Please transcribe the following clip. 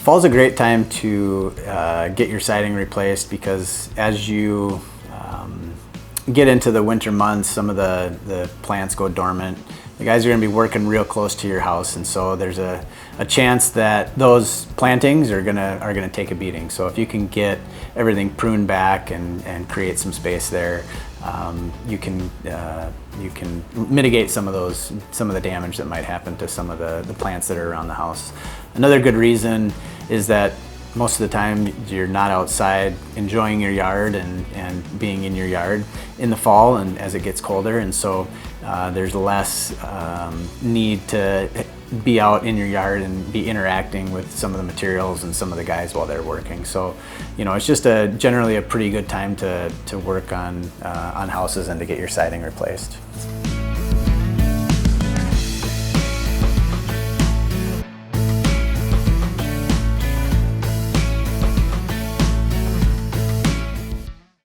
Fall's a great time to get your siding replaced because as you get into the winter months, some of the plants go dormant. The guys are going to be working real close to your house, and so there's a chance that those plantings are gonna take a beating. So if you can get everything pruned back and create some space there, you can mitigate some of the damage that might happen to some of the plants that are around the house. Another good reason is that most of the time you're not outside enjoying your yard and being in your yard in the fall and as it gets colder, and so there's less need to be out in your yard and be interacting with some of the materials and some of the guys while they're working. So, it's just generally a pretty good time to work on houses and to get your siding replaced.